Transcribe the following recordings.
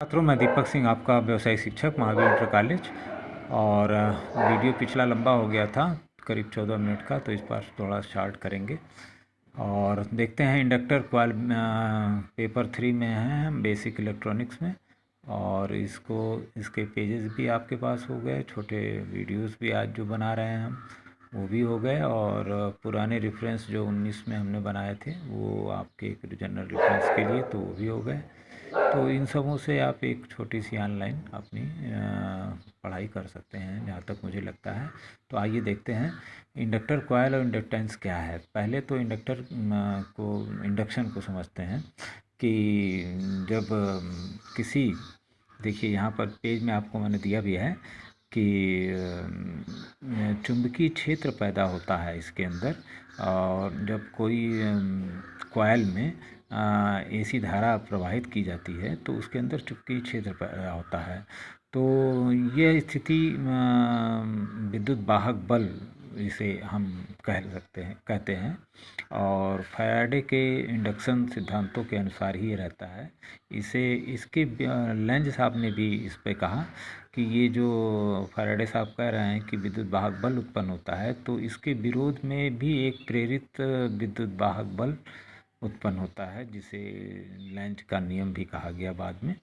छात्रों, मैं दीपक सिंह, आपका व्यवसायिक शिक्षक, महावीर इंटर कॉलेज। और वीडियो पिछला लंबा हो गया था, करीब 14 मिनट का, तो इस बार थोड़ा शॉर्ट करेंगे। और देखते हैं इंडक्टर कॉइल, पेपर 3 में हैं हम, बेसिक इलेक्ट्रॉनिक्स में। और इसके पेजेस भी आपके पास हो गए, छोटे वीडियोस भी आज जो बना रहे हैं हम वो भी हो गए। और पुराने रेफरेंस जो 19 में हमने बनाए थे वो आपके एक जनरल रेफरेंस के लिए, तो वो भी हो गए। तो इन सबों से आप एक छोटी सी ऑनलाइन अपनी पढ़ाई कर सकते हैं, जहाँ तक मुझे लगता है। तो आइए देखते हैं इंडक्टर कॉइल और इंडक्टेंस क्या है। पहले तो इंडक्शन को समझते हैं कि जब किसी, देखिए यहाँ पर पेज में आपको मैंने दिया भी है कि चुंबकीय क्षेत्र पैदा होता है इसके अंदर। और जब कोई कॉइल में एसी धारा प्रवाहित की जाती है तो उसके अंदर चुंबकीय क्षेत्र पैदा होता है। तो यह स्थिति विद्युत वाहक बल इसे हम कहते हैं। और फैराडे के इंडक्शन सिद्धांतों के अनुसार ही ये रहता है। इसके लेंज साहब ने भी इस पे कहा कि ये जो फैराडे साहब कह रहे हैं कि विद्युत वाहक बल उत्पन्न होता है, तो इसके विरोध में भी एक प्रेरित विद्युत वाहक बल उत्पन्न होता है, जिसे लेंज का नियम भी कहा गया बाद में।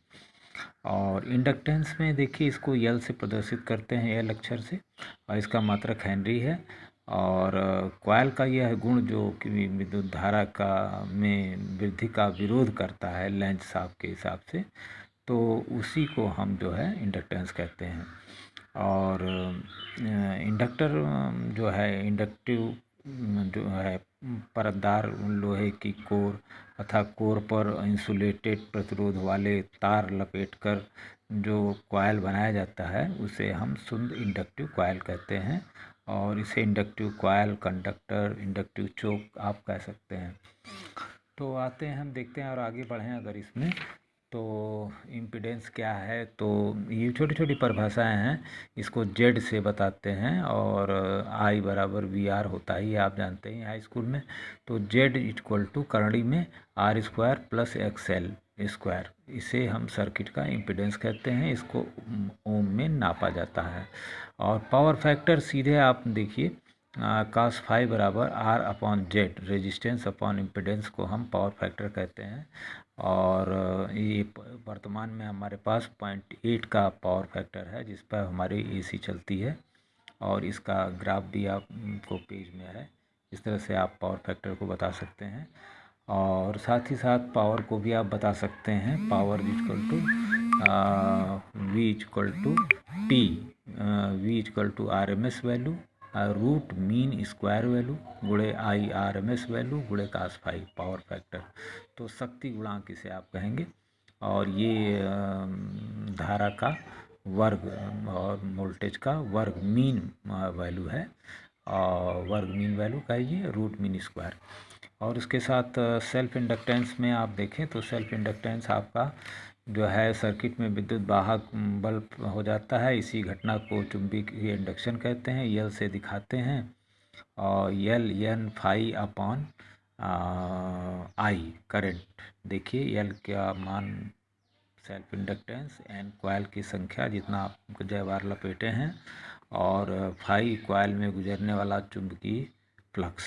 और इंडक्टेंस में देखिए, इसको यल से प्रदर्शित करते हैं, एल अक्षर से, और इसका मात्रक हेनरी है। और कॉइल का यह गुण जो कि विद्युत धारा का में वृद्धि का विरोध करता है लेंज साहब के हिसाब से, तो उसी को हम जो है इंडक्टेंस कहते हैं। और इंडक्टर जो है, इंडक्टिव जो है, परतदार लोहे की कोर तथा कोर पर इंसुलेटेड प्रतिरोध वाले तार लपेटकर जो कॉइल बनाया जाता है उसे हम शुद्ध इंडक्टिव कॉइल कहते हैं। और इसे इंडक्टिव कॉइल, कंडक्टर, इंडक्टिव चोक आप कह सकते हैं। तो आते हैं, हम देखते हैं और आगे बढ़ें अगर इसमें, तो इम्पीडेंस क्या है। तो ये छोटी छोटी परिभाषाएं हैं, इसको जेड से बताते हैं। और आई बराबर वी आर होता ही, आप जानते हैं हाई स्कूल में। तो जेड इक्वल टू करंडी में R square plus X L square, इसे हम सर्किट का इम्पीडेंस कहते हैं। इसको ओम में नापा जाता है। और पावर फैक्टर सीधे आप देखिए, cos फाई बराबर R upon Z, resistance upon impedance को हम पावर फैक्टर कहते हैं। और ये वर्तमान में हमारे पास 0.8 का पावर फैक्टर है जिस पर हमारी एसी चलती है। और इसका ग्राफ भी आपको पेज में है। इस तरह से आप पावर फैक्टर को बता सकते हैं। और साथ ही साथ पावर को भी आप बता सकते हैं, power equal to V equal to T, V equal to R M S value root mean square value गुणे I R M S value गुणे cos फाई पावर फैक्टर। तो शक्ति गुणांक इसे आप कहेंगे। और ये धारा का वर्ग और वोल्टेज का वर्ग मीन वैल्यू है। और वर्ग मीन वैल्यू कहिए, रूट मीन स्क्वायर। और उसके साथ सेल्फ इंडक्टेंस में आप देखें तो सेल्फ इंडक्टेंस आपका जो है सर्किट में विद्युत वाहक बल हो जाता है। इसी घटना को चुंबकीय इंडक्शन कहते हैं, यल से दिखाते हैं। और यल N phi upon I current. देखिए यल का मान सेल्फ इंडक्टेंस, एन कॉइल की संख्या जितना आप जयवार लपेटे हैं, और फाई कॉइल में गुजरने वाला चुंबकीय फ्लक्स,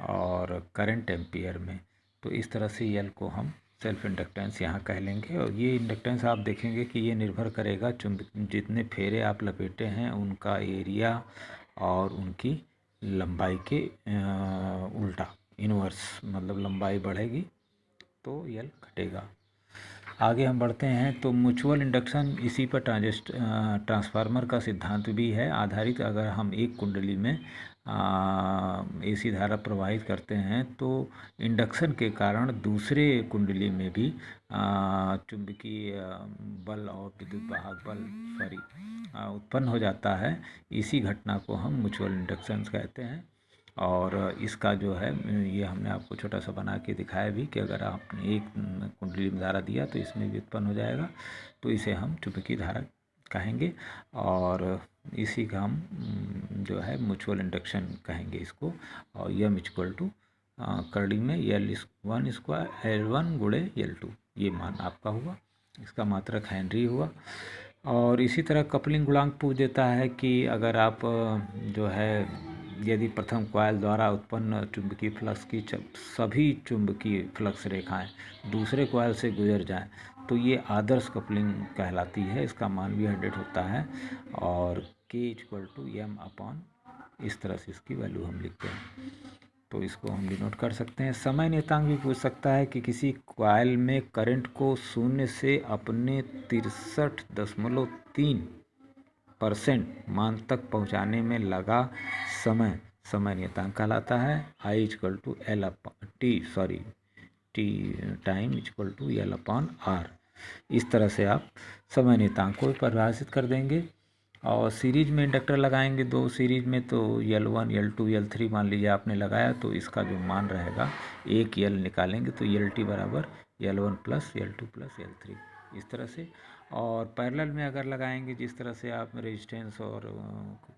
और करंट एम्पियर में। तो इस तरह से यल को हम सेल्फ इंडक्टेंस यहाँ कह लेंगे। और ये इंडक्टेंस आप देखेंगे कि ये निर्भर करेगा जितने फेरे आप लपेटे हैं उनका एरिया और उनकी लंबाई के उल्टा, इन्वर्स, मतलब लंबाई बढ़ेगी तो यल घटेगा। आगे हम बढ़ते हैं तो म्यूचुअल इंडक्शन, इसी पर ट्रांसफार्मर का सिद्धांत भी है आधारित। अगर हम एक कुंडली में एसी धारा प्रवाहित करते हैं तो इंडक्शन के कारण दूसरे कुंडली में भी चुंबकीय बल और विद्युत वाहक बल उत्पन्न हो जाता है। इसी घटना को हम म्यूचुअल इंडक्शन कहते हैं। और इसका जो है, ये हमने आपको छोटा सा बना के दिखाया भी कि अगर आपने एक कुंडली में धारा दिया तो इसमें भी उत्पन्न हो जाएगा। तो इसे हम चुंबकीय धारा कहेंगे। और इसी का हम जो है म्यूचुअल इंडक्शन कहेंगे इसको। और यम इक्वल टू करंडी में L1 स्क्वायर L1 गुणे L2, ये मान आपका हुआ। इसका मात्रक हेनरी हुआ। और इसी तरह कपलिंग गुणांक पूछ देता है कि अगर आप जो है यदि प्रथम कॉइल द्वारा उत्पन्न चुंबकीय फ्लक्स की सभी चुंबकीय फ्लक्स रेखाएं दूसरे कॉइल से गुजर जाएं तो ये आदर्श कपलिंग कहलाती है। इसका मान भी 100 होता है और K=M/, इस तरह से इसकी वैल्यू हम लिखते हैं, तो इसको हम डिनोट कर सकते हैं। समय नियतांक भी पूछ सकता है कि किसी कॉइल में करंट को 0 से अपने 63.3% मान तक पहुंचाने में लगा समय समय नियतांक कहलाता है। T time L/R। इस तरह से आप समय नियतांक को परिभाषित कर देंगे। और सीरीज में इंडक्टर लगाएंगे दो सीरीज में, तो L1 L2 L3 मान लीजिए आपने लगाया, तो इसका जो मान रहेगा एक L निकालेंगे तो LT बराबर L1 plus L2 plus L3, इस तरह से। और पैरेलल में अगर लगाएंगे जिस तरह से आप रेजिस्टेंस और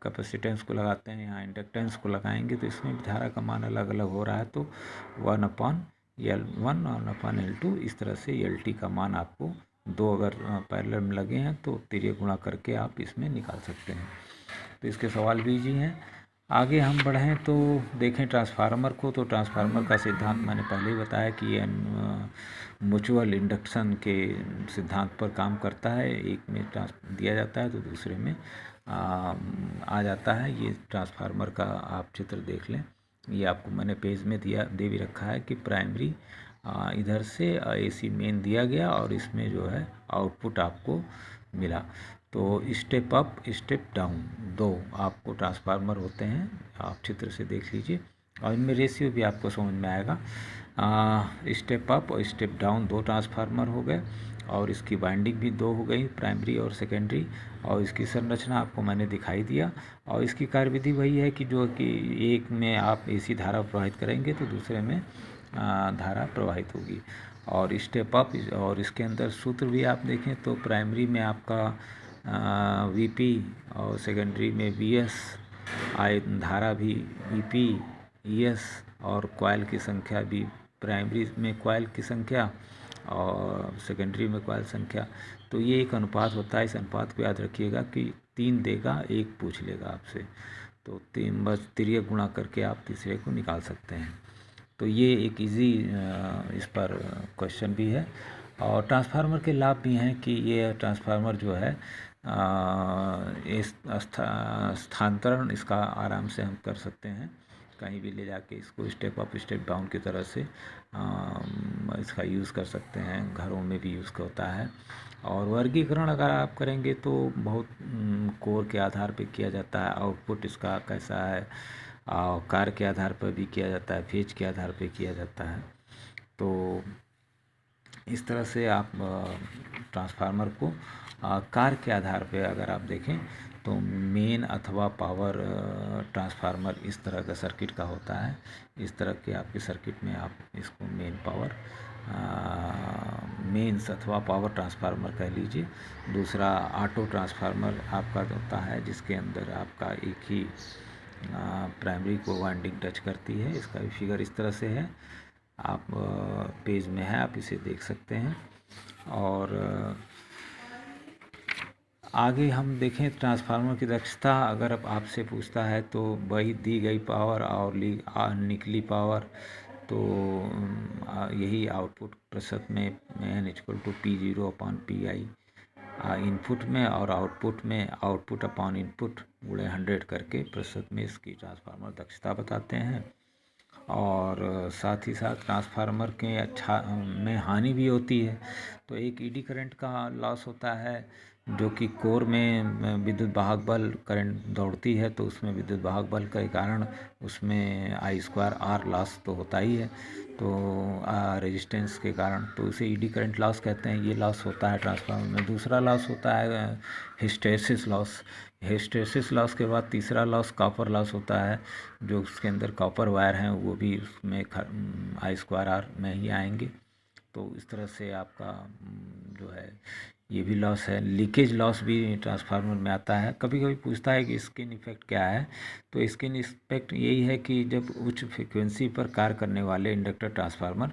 कैपेसिटेंस को लगाते हैं यहाँ इंडक्टेंस को लगाएंगे, तो इसमें धारा का मान अलग अलग हो रहा है, तो 1/L1 और 1/L2, इस तरह से LT का मान आपको दो अगर पैरेलल में लगे हैं तो तिर्यक गुणा करके आप इसमें निकाल सकते हैं। तो इसके सवाल भी इजी हैं। आगे हम बढ़ें तो देखें ट्रांसफार्मर को। तो ट्रांसफार्मर का सिद्धांत मैंने पहले ही बताया कि ये म्यूचुअल इंडक्शन के सिद्धांत पर काम करता है। एक में दिया जाता है तो दूसरे में आ जाता है। ये ट्रांसफार्मर का आप चित्र देख लें, ये आपको मैंने पेज में दे भी रखा है कि प्राइमरी इधर से AC मेन दिया गया और इसमें जो है आउटपुट आपको मिला। तो स्टेप अप स्टेप डाउन दो आपको ट्रांसफार्मर होते हैं, आप चित्र से देख लीजिए और इनमें रेशियो भी आपको समझ में आएगा। स्टेप अप और स्टेप डाउन दो ट्रांसफार्मर हो गए और इसकी वाइंडिंग भी दो हो गई, प्राइमरी और सेकेंडरी। और इसकी संरचना आपको मैंने दिखाई दिया और इसकी कार्यविधि वही है कि जो कि एक में आप AC धारा प्रवाहित करेंगे तो दूसरे में धारा प्रवाहित होगी। और स्टेप अप और इसके अंदर सूत्र भी आप देखें तो प्राइमरी में आपका VP और सेकेंडरी में VS, धारा भी EP ES और कॉइल की संख्या भी, प्राइमरी में कॉइल की संख्या और सेकेंडरी में कॉइल संख्या। तो ये एक अनुपात होता है, इस अनुपात को याद रखिएगा कि 3 देगा 1 पूछ लेगा आपसे, तो 3 बस तिर्यक गुणा करके आप तीसरे को निकाल सकते हैं। तो ये एक इजी इस पर क्वेश्चन भी है। और ट्रांसफार्मर के लाभ भी हैं कि ये ट्रांसफार्मर जो है इस स्थानांतरण इसका आराम से हम कर सकते हैं, कहीं भी ले जाके इसको स्टेप अप स्टेप डाउन की तरह से इसका यूज़ कर सकते हैं, घरों में भी यूज़ होता है। और वर्गीकरण अगर आप करेंगे तो बहुत कोर के आधार पे किया जाता है, आउटपुट इसका कैसा है कार के आधार पर भी किया जाता है, फेज के आधार पे किया जाता है। तो इस तरह से आप ट्रांसफार्मर को कार के आधार पे अगर आप देखें तो मेन अथवा पावर ट्रांसफार्मर इस तरह का सर्किट का होता है। इस तरह के आपके सर्किट में आप इसको मेन पावर मेंस अथवा पावर ट्रांसफार्मर कह लीजिए। दूसरा ऑटो ट्रांसफार्मर आपका होता है जिसके अंदर आपका एक ही प्राइमरी को वाइंडिंग टच करती है। इसका भी फिगर इस तरह से है, आप पेज में है, आप इसे देख सकते हैं। और आगे हम देखें ट्रांसफार्मर की दक्षता, अगर अब आपसे पूछता है तो वही दी गई पावर और निकली पावर, तो यही आउटपुट प्रतिशत में N=P0/Pi इनपुट में और आउटपुट में आउटपुट अपॉन इनपुट गुणे 100 करके प्रतिशत में इसकी ट्रांसफार्मर दक्षता बताते हैं। और साथ ही साथ ट्रांसफार्मर के में हानि भी होती है। तो एक ED करंट का लॉस होता है जो कि कोर में विद्युत वाहक बल करंट दौड़ती है तो उसमें विद्युत वाहक बल के कारण उसमें I2R लॉस तो होता ही है, तो रेजिस्टेंस के कारण, तो उसे ED करंट लॉस कहते हैं। ये लॉस होता है ट्रांसफार्मर में। दूसरा लॉस होता है हिस्टैरिसीस लॉस। हिस्टैरिसीस लॉस के बाद तीसरा लॉस कॉपर लॉस होता है, जो उसके अंदर कॉपर वायर हैं वो भी उसमें I2R में ही आएंगे। तो इस तरह से आपका जो है ये भी लॉस है। लीकेज लॉस भी ट्रांसफार्मर में आता है। कभी कभी पूछता है कि स्किन इफेक्ट क्या है, तो स्किन इफेक्ट यही है कि जब उच्च फ्रिक्वेंसी पर कार्य करने वाले इंडक्टर ट्रांसफार्मर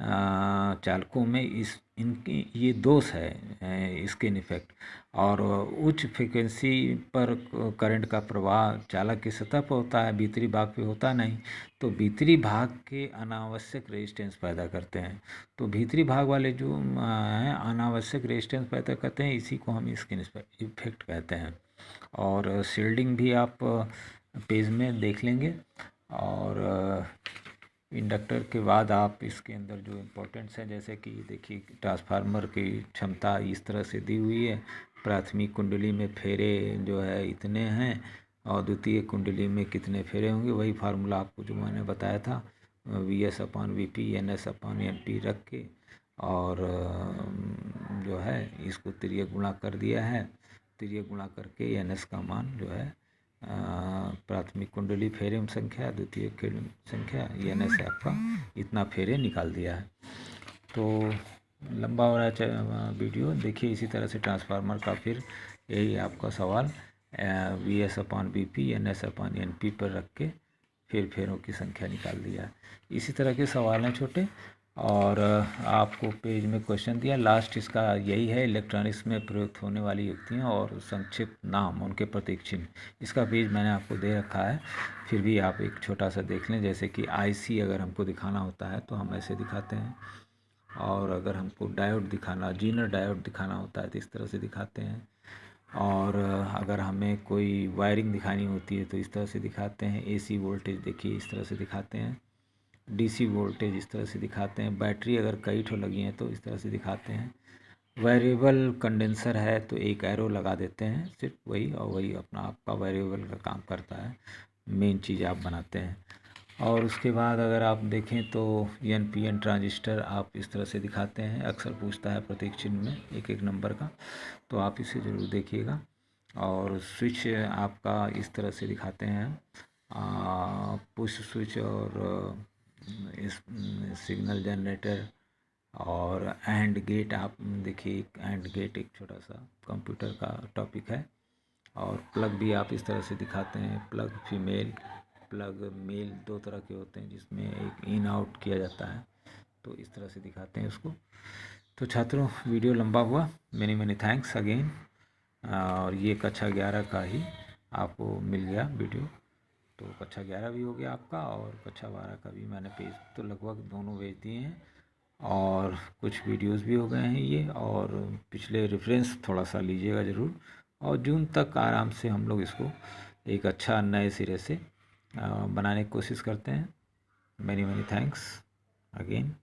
चालकों में इनकी ये दोष है स्किन इफेक्ट। और उच्च फ्रिक्वेंसी पर करंट का प्रवाह चालक की सतह पर होता है, भीतरी भाग पे होता नहीं, तो भीतरी भाग के अनावश्यक रेजिस्टेंस पैदा करते हैं। तो भीतरी भाग वाले जो हैं अनावश्यक रेजिस्टेंस पैदा करते हैं, इसी को हम स्किन इफेक्ट कहते हैं। और शील्डिंग भी आप पेज में देख लेंगे। और इंडक्टर के बाद आप इसके अंदर जो इम्पोर्टेंट्स हैं, जैसे कि देखिए ट्रांसफार्मर की क्षमता इस तरह से दी हुई है। प्राथमिक कुंडली में फेरे जो है इतने हैं और द्वितीय कुंडली में कितने फेरे होंगे, वही फार्मूला आपको जो मैंने बताया था, VS/VP NS/NP रख के, और जो है इसको तिर्यक गुणा कर दिया है। तिर्यक गुणा करके NS का मान जो है प्राथमिक कुंडली फेरे संख्या, द्वितीय संख्या, NS से आपका इतना फेरे निकाल दिया है। तो लंबा हो रहा है वीडियो, देखिए इसी तरह से ट्रांसफार्मर का फिर यही आपका सवाल VS/VP NS/NP पर रख के फिर फेरों की संख्या निकाल दिया है। इसी तरह के सवाल हैं छोटे, और आपको पेज में क्वेश्चन दिया। लास्ट इसका यही है, इलेक्ट्रॉनिक्स में प्रयुक्त होने वाली युक्तियाँ और संक्षिप्त नाम, उनके प्रतीक चिन्ह। इसका पेज मैंने आपको दे रखा है, फिर भी आप एक छोटा सा देख लें। जैसे कि IC अगर हमको दिखाना होता है तो हम ऐसे दिखाते हैं, और अगर हमको डायोड दिखाना, जीनर डायोड दिखाना होता है तो इस तरह से दिखाते हैं। और अगर हमें कोई वायरिंग दिखानी होती है तो इस तरह से दिखाते हैं। AC वोल्टेज देखिए इस तरह से दिखाते हैं। DC वोल्टेज इस तरह से दिखाते हैं। बैटरी अगर कई ठो लगी हैं तो इस तरह से दिखाते हैं। वेरिएबल कंडेंसर है तो एक एरो लगा देते हैं सिर्फ, वही, और वही अपना आपका वेरिएबल का काम करता है, मेन चीज़ आप बनाते हैं। और उसके बाद अगर आप देखें तो NPN ट्रांजिस्टर आप इस तरह से दिखाते हैं। अक्सर पूछता है प्रतीक चिन्ह में एक एक नंबर का, तो आप इसे ज़रूर देखिएगा। और स्विच आपका इस तरह से दिखाते हैं, पुश स्विच और इस सिग्नल जनरेटर और एंड गेट। आप देखिए एंड गेट एक छोटा सा कंप्यूटर का टॉपिक है। और प्लग भी आप इस तरह से दिखाते हैं, प्लग फीमेल, प्लग मेल, दो तरह के होते हैं जिसमें एक इन आउट किया जाता है, तो इस तरह से दिखाते हैं उसको। तो छात्रों वीडियो लंबा हुआ, मेनी थैंक्स अगेन। और ये कक्षा 11 का ही आपको मिल गया वीडियो, तो कक्षा 11 भी हो गया आपका, और कक्षा 12 का भी मैंने पेज तो लगभग दोनों भेज दिए हैं, और कुछ वीडियोस भी हो गए हैं ये। और पिछले रेफरेंस थोड़ा सा लीजिएगा ज़रूर, और जून तक आराम से हम लोग इसको एक अच्छा नए सिरे से बनाने की कोशिश करते हैं। Many thanks again.